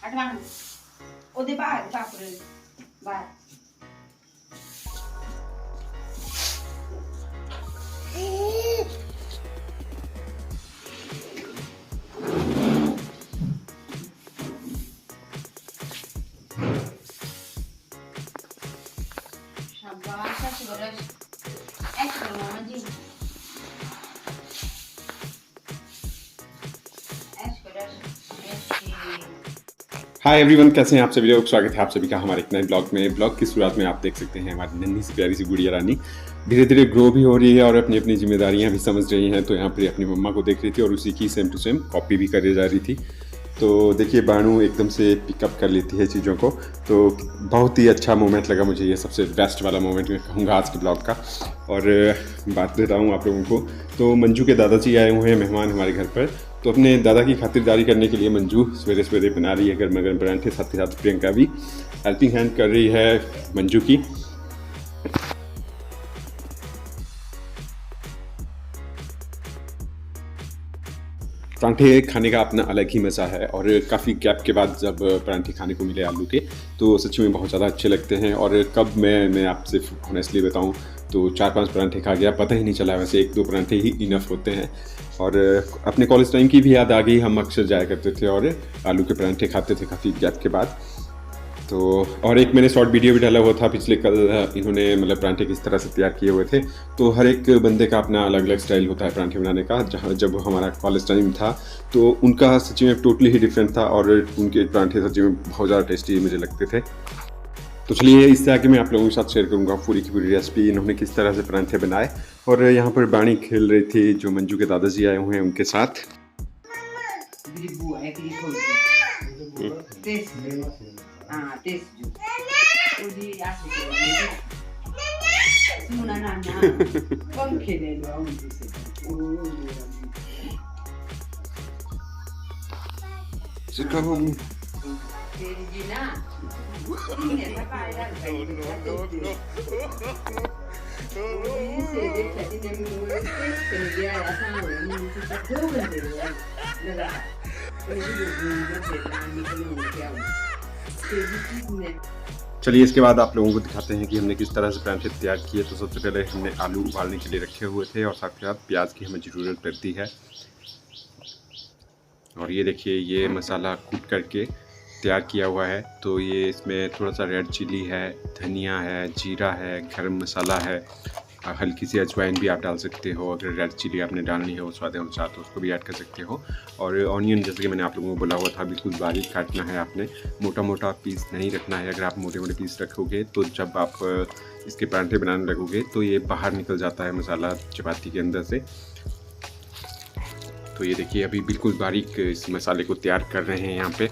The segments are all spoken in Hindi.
Advance. O de bar, papre. Bar. Shabash, shabash. Ecco, mamma di. Hi everyone, कैसे हैं आप सभी लोग। स्वागत है आप सभी का हमारे एक नए ब्लॉग में। ब्लॉग की शुरुआत में आप देख सकते हैं हमारी नन्ही सी प्यारी सी गुड़िया रानी धीरे धीरे ग्रो भी हो रही है और अपनी अपनी जिम्मेदारियां भी समझ रही हैं। तो यहाँ पर अपनी मम्मा को देख रही थी और उसी की सेम टू सेम कॉपी भी करे जा रही थी। तो देखिए बानू एकदम से पिकअप कर लेती है चीज़ों को। तो बहुत ही अच्छा मोमेंट लगा मुझे, ये सबसे बेस्ट वाला मोमेंट मैं कहूँगा आज के ब्लॉग का। और बात देता हूँ आप लोगों को, तो मंजू के दादाजी आए हुए हैं मेहमान हमारे घर पर। तो अपने दादा की खातिरदारी करने के लिए मंजू सवेरे सवेरे बना रही है गर्मा गर्म परांठे। साथ ही साथ प्रियंका भी हेल्पिंग हैंड कर रही है मंजू की। परांठे खाने का अपना अलग ही मज़ा है और काफ़ी गैप के बाद जब परांठे खाने को मिले आलू के, तो सच में बहुत ज़्यादा अच्छे लगते हैं। और कब मैं आपसे ऑनेस्टली बताऊं तो 4-5 परांठे खा गया, पता ही नहीं चला। वैसे 1-2 परांठे ही इनफ होते हैं। और अपने कॉलेज टाइम की भी याद आ गई, हम अक्सर जाया करते थे और आलू के परांठे खाते थे काफ़ी गैप के बाद। तो और एक मैंने शॉर्ट वीडियो भी डाला हुआ था पिछले कल, इन्होंने मतलब परांठे किस तरह से तैयार किए हुए थे। तो हर एक बंदे का अपना अलग अलग स्टाइल होता है परांठे बनाने का। जहाँ जब हमारा कॉलेज टाइम था तो उनका सच में टोटली ही डिफरेंट था और उनके परांठे सच में बहुत ज़्यादा टेस्टी मुझे लगते थे। तो चलिए इससे आगे मैं आप लोगों के साथ शेयर करूंगा पूरी की पूरी रेसिपी, इन्होंने किस तरह से परांठे बनाए। और यहाँ पर बाणी खेल रही थी जो मंजू के दादाजी आए हुए हैं उनके साथ। चलिए इसके बाद आप लोगों को दिखाते हैं कि हमने किस तरह से परांठे तैयार किए। तो सबसे पहले हमने आलू उबालने के लिए रखे हुए थे और साथ ही साथ प्याज की हमें ज़रूरत पड़ती है। और ये देखिए ये मसाला कूट करके तैयार किया हुआ है। तो ये इसमें थोड़ा सा रेड चिली है, धनिया है, जीरा है, गरम मसाला है, हल्की सी अजवाइन भी आप डाल सकते हो। अगर रेड चिली आपने डालनी है वो स्वाद अनुसार तो उसको भी ऐड कर सकते हो। और ऑनियन जैसे कि मैंने आप लोगों को बोला हुआ था बिल्कुल बारीक काटना है आपने, मोटा मोटा पीस नहीं रखना है। अगर आप मोटे मोटे पीस रखोगे तो जब आप इसके परांठे बनाने लगोगे तो ये बाहर निकल जाता है मसाला चपाती के अंदर से। तो ये देखिए अभी बिल्कुल बारीक इस मसाले को तैयार कर रहे हैं यहाँ पे।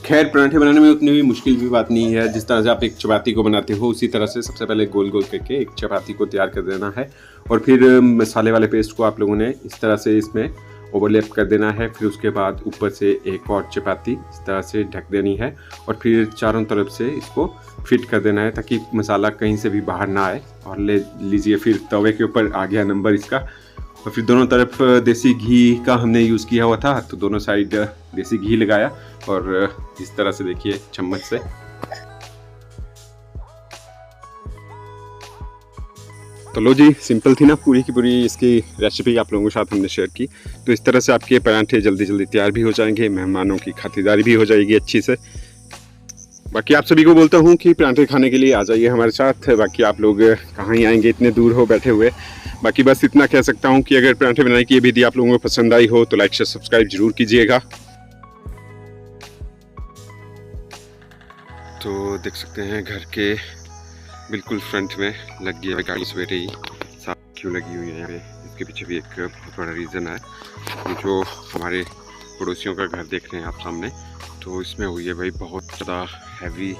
खैर परांठे बनाने में उतनी भी मुश्किल भी बात नहीं है। जिस तरह से आप एक चपाती को बनाते हो उसी तरह से सबसे पहले गोल गोल करके एक चपाती को तैयार कर देना है। और फिर मसाले वाले पेस्ट को आप लोगों ने इस तरह से इसमें ओवरलैप कर देना है। फिर उसके बाद ऊपर से एक और चपाती इस तरह से ढक देनी है और फिर चारों तरफ से इसको फिट कर देना है ताकि मसाला कहीं से भी बाहर ना आए। और ले लीजिए फिर तवे के ऊपर आ गया नंबर इसका। और फिर दोनों तरफ देसी घी का हमने यूज़ किया हुआ था, तो दोनों साइड देसी घी लगाया और इस तरह से देखिए चम्मच से। तो लो जी, सिंपल थी ना पूरी की पूरी इसकी रेसिपी आप लोगों के साथ हमने शेयर की। तो इस तरह से आपके परांठे जल्दी जल्दी तैयार भी हो जाएंगे, मेहमानों की खातिरदारी भी हो जाएगी अच्छी से। बाकी आप सभी को बोलता हूँ कि परांठे खाने के लिए आ जाइए हमारे साथ। बाकी आप लोग कहाँ ही आएंगे, इतने दूर हो बैठे हुए। बाकी बस इतना कह सकता हूँ कि अगर परांठे बनाने की ये विधि आप लोगों को पसंद आई हो तो लाइक शेयर सब्सक्राइब जरूर कीजिएगा। तो देख सकते हैं घर के बिल्कुल फ्रंट में लग गई है गाड़ी सवेरे ही। साफ क्यों लगी हुई है यहाँ पे, इसके पीछे भी एक बहुत बड़ा रीज़न है। जो हमारे पड़ोसियों का घर देख रहे हैं आप सामने, तो इसमें हुई है भाई बहुत ज़्यादा हैवी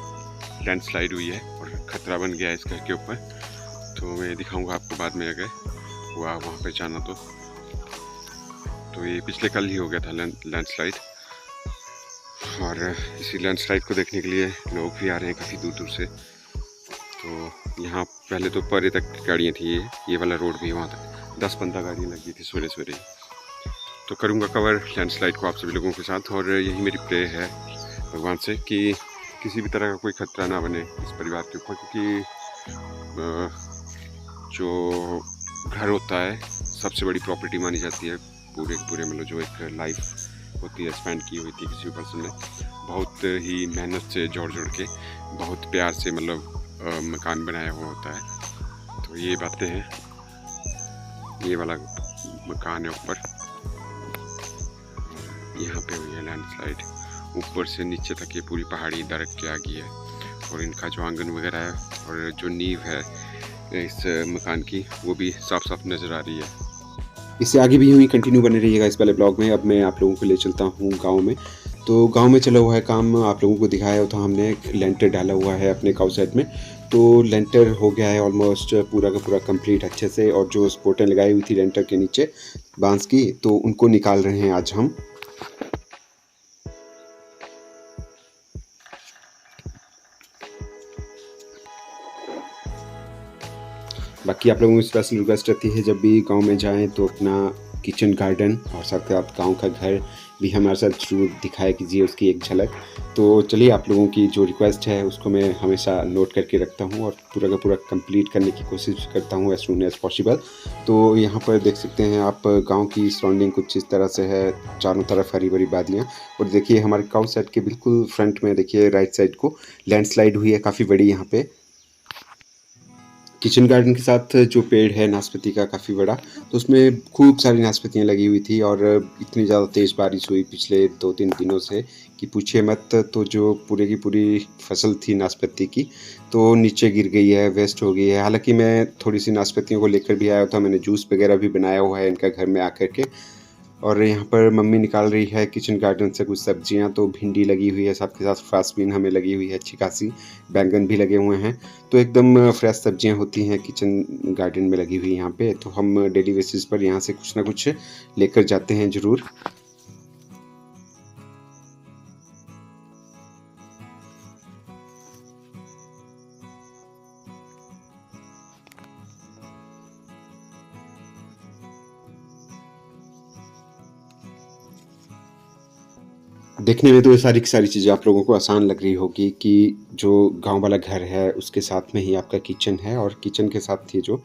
लैंडस्लाइड हुई है और ख़तरा बन गया है इस घर के ऊपर। तो मैं दिखाऊंगा आपको बाद में अगर हुआ वहाँ पे जाना तो ये पिछले कल ही हो गया था लैंडस्लाइड। और इसी लैंडस्लाइड को देखने के लिए लोग भी आ रहे हैं काफ़ी दूर दूर से। तो यहाँ पहले तो परे तक गाड़ियाँ थी, ये वाला रोड भी वहाँ तक 10-15 गाड़ियाँ लगी थी सवेरे सवेरे। तो करूँगा कवर लैंडस्लाइड को आप सभी लोगों के साथ। और यही मेरी प्रे है भगवान से कि किसी भी तरह का कोई खतरा ना बने इस परिवार के ऊपर, क्योंकि जो घर होता है सबसे बड़ी प्रॉपर्टी मानी जाती है पूरे मतलब जो एक लाइफ होती है स्पेंड की हुई थी किसी पर्सन ने बहुत ही मेहनत से जोड़ के बहुत प्यार से मतलब मकान बनाया हुआ होता है। तो ये बातें हैं, ये वाला मकान है ऊपर, यहाँ पे हुई है लैंडस्लाइड। ऊपर से नीचे तक ये पूरी पहाड़ी दरक के आ गई है और इनका जो आंगन वगैरह है और जो नींव है इस मकान की वो भी साफ साफ नज़र आ रही है। इससे आगे भी यूँ ही कंटिन्यू बने रहिएगा इस वाले ब्लॉग में। अब मैं आप लोगों को ले चलता हूँ गांव में। तो गांव में चला हुआ है काम, आप लोगों को दिखाया था हमने, लेंटर डाला हुआ है अपने काउ साइड में। तो लेंटर हो गया है ऑलमोस्ट पूरा का पूरा कंप्लीट अच्छे से, और जो स्पोर्टें लगाई हुई थी लेंटर के नीचे बांस की, तो उनको निकाल रहे हैं आज हम। बाकी आप लोगों को स्पेशल रिक्वेस्ट रहती है जब भी गांव में जाएं तो अपना किचन गार्डन और साथ साथ गांव का घर भी हमारे साथ जरूर दिखाया कीजिए, उसकी एक झलक। तो चलिए, आप लोगों की जो रिक्वेस्ट है उसको मैं हमेशा नोट करके रखता हूं और पूरा का पूरा कंप्लीट करने की कोशिश करता हूं एज सून एज पॉसिबल। तो यहाँ पर देख सकते हैं आप गांव की सराउंडिंग कुछ इस तरह से है, चारों तरफ हरी भरी वादियाँ। और देखिए हमारे काउ साइड के बिल्कुल फ्रंट में देखिए राइट साइड को लैंडस्लाइड हुई है काफ़ी बड़ी यहाँ पे। किचन गार्डन के साथ जो पेड़ है नाशपाती का काफ़ी बड़ा, तो उसमें खूब सारी नाशपातियाँ लगी हुई थी और इतनी ज़्यादा तेज़ बारिश हुई पिछले 2-3 दिनों से कि पूछिए मत। तो जो पूरे की पूरी फसल थी नाशपाती की तो नीचे गिर गई है, वेस्ट हो गई है। हालांकि मैं थोड़ी सी नाशपातियों को लेकर भी आया था, मैंने जूस वगैरह भी बनाया हुआ है इनका घर में आकर के। और यहाँ पर मम्मी निकाल रही है किचन गार्डन से कुछ सब्जियाँ, तो भिंडी लगी हुई है, साथ के साथ फ्रांसबीन हमें लगी हुई है अच्छी खासी, बैंगन भी लगे हुए हैं। तो एकदम फ्रेश सब्जियाँ होती हैं किचन गार्डन में लगी हुई यहाँ पे। तो हम डेली बेसिस पर यहाँ से कुछ ना कुछ लेकर जाते हैं ज़रूर। देखने में तो ये सारी की सारी चीज़ें आप लोगों को आसान लग रही होगी कि जो गांव वाला घर है उसके साथ में ही आपका किचन है, और किचन के साथ ये जो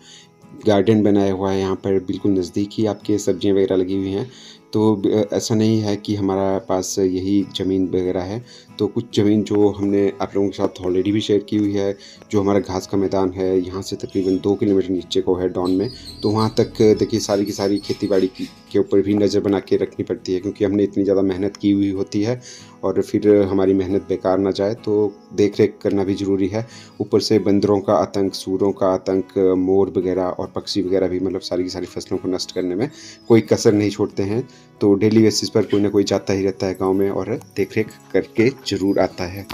गार्डन बनाया हुआ है यहाँ पर बिल्कुल नज़दीक ही आपके सब्जियां वगैरह लगी हुई हैं। तो ऐसा नहीं है कि हमारा पास यही ज़मीन वगैरह है, तो कुछ ज़मीन जो हमने आप लोगों के साथ ऑलरेडी भी शेयर की हुई है, जो हमारा घास का मैदान है यहाँ से तकरीबन 2 किलोमीटर नीचे को है डाउन में। तो वहाँ तक देखिए सारी की सारी खेती बाड़ी के ऊपर भी नज़र बना के रखनी पड़ती है, क्योंकि हमने इतनी ज़्यादा मेहनत की हुई होती है और फिर हमारी मेहनत बेकार ना जाए, तो देख रेख करना भी ज़रूरी है। ऊपर से बंदरों का आतंक, सूरों का आतंक, मोर वगैरह और पक्षी वगैरह भी मतलब सारी की सारी फसलों को नष्ट करने में कोई कसर नहीं छोड़ते हैं। तो डेली बेसिस पर कोई ना कोई जाता ही रहता है गांव में और देख रेख करके ज़रूर आता है।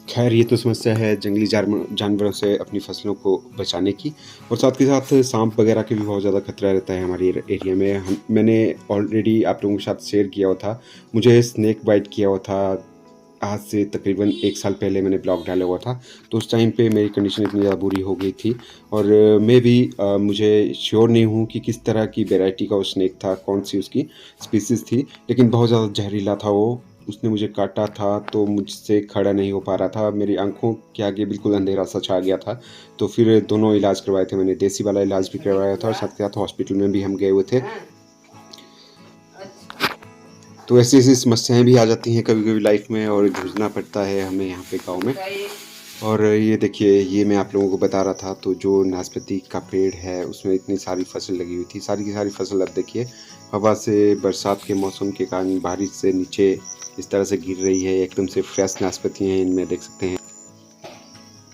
खैर, ये तो समस्या है जंगली जानवरों से अपनी फसलों को बचाने की, और साथ के साथ सांप वगैरह के भी बहुत ज़्यादा खतरा रहता है हमारे एरिया में। मैंने ऑलरेडी आप लोगों के साथ शेयर किया हुआ था, मुझे स्नेक बाइट किया हुआ था आज से तकरीबन 1 साल पहले मैंने ब्लॉग डाला हुआ था। तो उस टाइम पे मेरी कंडीशन इतनी ज़्यादा बुरी हो गई थी, और मैं भी मुझे श्योर नहीं हूँ कि किस तरह की वैरायटी का वो स्नेक था, कौन सी उसकी स्पीसीज़ थी, लेकिन बहुत ज़्यादा जहरीला था वो। उसने मुझे काटा था तो मुझसे खड़ा नहीं हो पा रहा था, मेरी आंखों के आगे बिल्कुल अंधेरा सा छा गया था। तो फिर दोनों इलाज करवाए थे मैंने, देसी वाला इलाज भी करवाया था और साथ के साथ हॉस्पिटल में भी हम गए हुए थे। तो ऐसी ऐसी समस्याएं भी आ जाती हैं कभी कभी लाइफ में, और जूझना पड़ता है हमें यहाँ पे गाँव में। और ये देखिए, ये मैं आप लोगों को बता रहा था, तो जो नाशपाती का पेड़ है उसमें इतनी सारी फसल लगी हुई थी, सारी की सारी फसल अब देखिए हवा से, बरसात के मौसम के कारण बारिश से नीचे इस तरह से गिर रही है। एकदम से फ्रेश नाशपाती हैं इनमें, देख सकते हैं।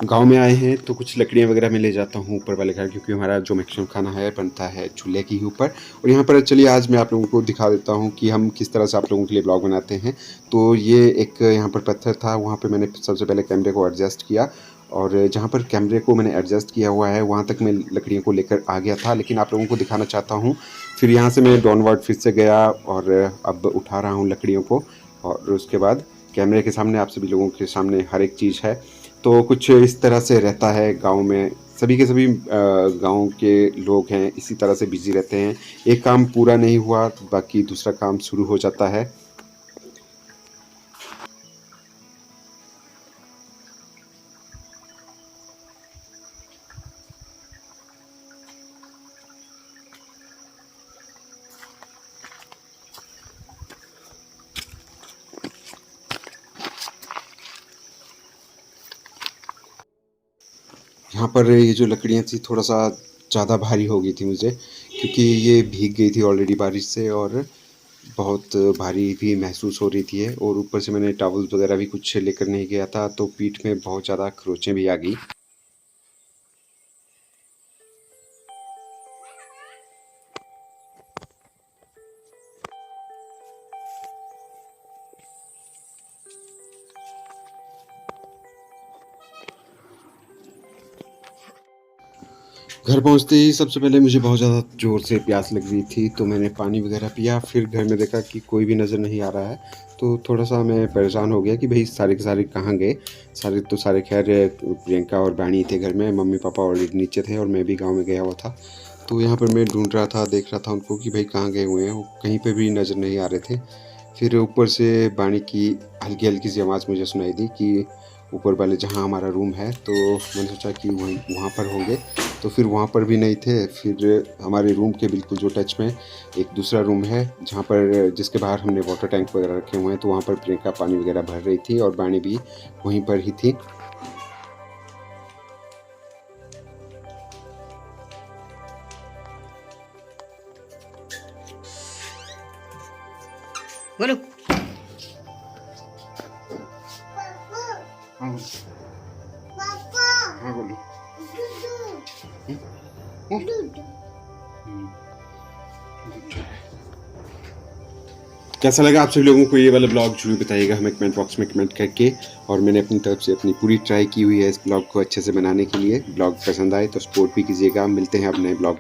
गांव में आए हैं तो कुछ लकड़ियां वगैरह मैं ले जाता हूँ ऊपर वाले घर, क्योंकि हमारा जो मैक्सिमम खाना है बनता है चूल्हे के ही ऊपर। और यहाँ पर चलिए आज मैं आप लोगों को दिखा देता हूँ कि हम किस तरह से आप लोगों के लिए ब्लॉग बनाते हैं। तो ये एक यहाँ पर पत्थर था, वहाँ पर मैंने सबसे पहले कैमरे को एडजस्ट किया, और जहाँ पर कैमरे को मैंने एडजस्ट किया हुआ है वहाँ तक मैं लकड़ियों को लेकर आ गया था, लेकिन आप लोगों को दिखाना चाहता हूँ। फिर यहाँ से मैं डाउनवर्ड फिर से गया और अब उठा रहा हूँ लकड़ियों को, और उसके बाद कैमरे के सामने आप सभी लोगों के सामने हर एक चीज़ है। तो कुछ इस तरह से रहता है गांव में सभी के सभी गांव के लोग हैं इसी तरह से बिजी रहते हैं। एक काम पूरा नहीं हुआ बाकी दूसरा काम शुरू हो जाता है। यहाँ पर ये जो लकड़ियाँ थी थोड़ा सा ज़्यादा भारी हो गई थी मुझे, क्योंकि ये भीग गई थी ऑलरेडी बारिश से और बहुत भारी भी महसूस हो रही थी ये। और ऊपर से मैंने टॉवल्स वगैरह भी कुछ लेकर नहीं गया था तो पीठ में बहुत ज़्यादा खरोंचें भी आ गई। घर पहुँचते ही सबसे पहले मुझे बहुत ज़्यादा ज़ोर से प्यास लग रही थी तो मैंने पानी वगैरह पिया। फिर घर में देखा कि कोई भी नज़र नहीं आ रहा है तो थोड़ा-सा मैं परेशान हो गया कि भई सारे के सारे कहाँ गए? सारे खैर प्रियंका और बाणी थे घर में, मम्मी-पापा ऑलरेडी नीचे थे और मैं भी गाँव में गया हुआ था। तो यहाँ पर मैं ढूँढ रहा था, देख रहा था उनको कि भई कहाँ गए हुए हैं? वो कहीं पे भी नज़र नहीं आ रहे थे। फिर ऊपर से बाणी की हल्की-हल्की सी आवाज़ मुझे सुनाई दी कि ऊपर वाले जहाँ हमारा रूम है, तो मैंने सोचा कि वहीं वहाँ पर होंगे। तो फिर वहाँ पर भी नहीं थे। फिर हमारे रूम के बिल्कुल जो टच में एक दूसरा रूम है जहाँ पर जिसके बाहर हमने वाटर टैंक वगैरह रखे हुए हैं, तो वहाँ पर प्रियंका पानी वगैरह भर रही थी और बाणी भी वहीं पर ही थी। बोलो। हाँ हाँ बोलो। कैसा लगा आप सभी लोगों को ये वाला ब्लॉग जरूर बताइएगा हमें कमेंट बॉक्स में कमेंट करके। और मैंने अपनी तरफ से अपनी पूरी ट्राई की हुई है इस ब्लॉग को अच्छे से बनाने के लिए। ब्लॉग पसंद आए तो सपोर्ट भी कीजिएगा। मिलते हैं अब नए ब्लॉग